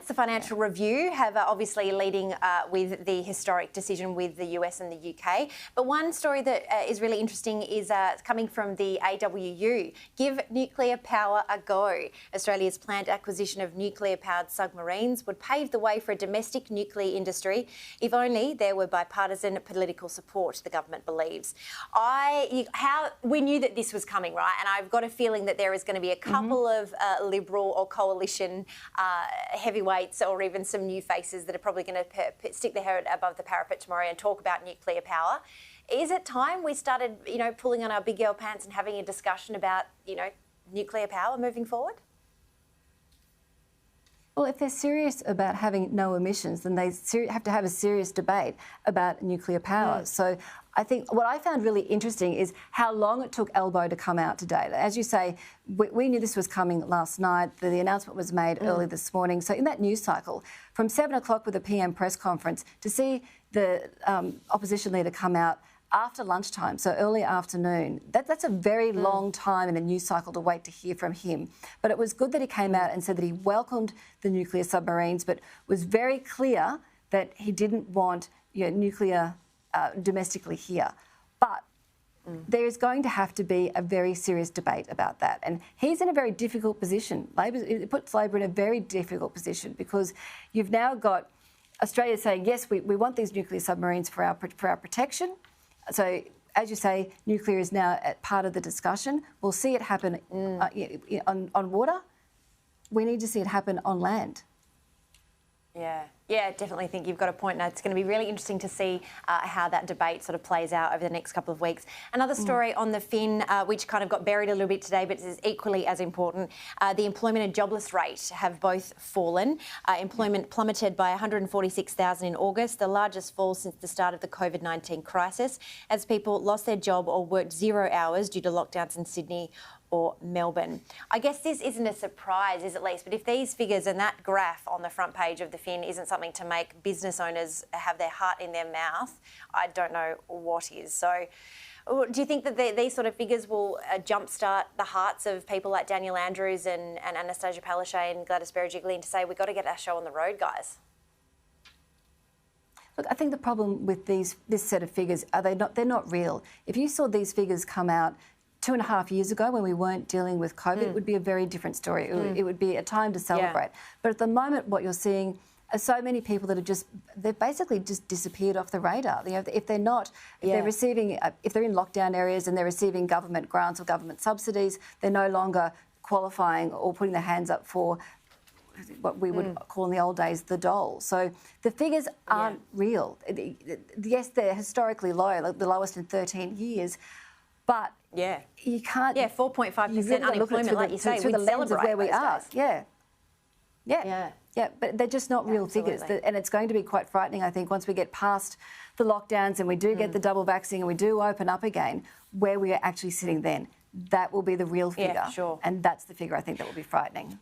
the Financial Review, have obviously leading with the historic decision with the US and the UK. But one story that is really interesting is coming from the AWU. Give nuclear power a go. Australia's planned acquisition of nuclear-powered submarines would pave the way for a domestic nuclear industry, if only there were bipartisan political support, the government believes. We knew that this was coming, right? And I've got a feeling that there is going to be a couple of Liberal or coalition heavyweights, or even some new faces that are probably going to stick their head above the parapet tomorrow and talk about nuclear power. Is it time we started, pulling on our big girl pants and having a discussion about, nuclear power moving forward? Well, if they're serious about having no emissions, then they have to have a serious debate about nuclear power. So I think what I found really interesting is how long it took Albo to come out today. As you say, we knew this was coming last night. The announcement was made early this morning. So in that news cycle, from 7 o'clock with the PM press conference, to see the opposition leader come out after lunchtime, so early afternoon, that's a very long time in a news cycle to wait to hear from him. But it was good that he came out and said that he welcomed the nuclear submarines, but was very clear that he didn't want nuclear domestically here. But there is going to have to be a very serious debate about that. And he's in a very difficult position. It puts Labor in a very difficult position, because you've now got Australia saying, yes, we want these nuclear submarines for our protection. So, as you say, nuclear is now part of the discussion. We'll see it happen on water. We need to see it happen on land. Yeah, definitely think you've got a point. Now, it's going to be really interesting to see how that debate sort of plays out over the next couple of weeks. Another story on the fin, which kind of got buried a little bit today, but is equally as important. The employment and jobless rate have both fallen. Employment plummeted by 146,000 in August, the largest fall since the start of the COVID-19 crisis, as people lost their job or worked 0 hours due to lockdowns in Sydney or Melbourne. I guess this isn't a surprise, is it, Leisa? But if these figures and that graph on the front page of the fin isn't something to make business owners have their heart in their mouth, I don't know what is. So do you think that these sort of figures will jumpstart the hearts of people like Daniel Andrews and Anastasia Palaszczuk and Gladys Berejiklian to say, we've got to get our show on the road, guys? Look, I think the problem with this set of figures, they're not real. If you saw these figures come out 2.5 years ago, when we weren't dealing with COVID, it would be a very different story. It would be a time to celebrate. Yeah. But at the moment, what you're seeing are so many people that they've basically just disappeared off the radar. If they're in lockdown areas and they're receiving government grants or government subsidies, they're no longer qualifying or putting their hands up for what we would call in the old days the dole. So the figures aren't real. Yes, they're historically low, like the lowest in 13 years, but you can't... 4.5% unemployment, like you say, through the lens of where we are. Yeah, but they're just not real figures. And it's going to be quite frightening, I think, once we get past the lockdowns and we do get the double vaccine and we do open up again, where we are actually sitting then. That will be the real figure. Yeah, sure. And that's the figure I think that will be frightening.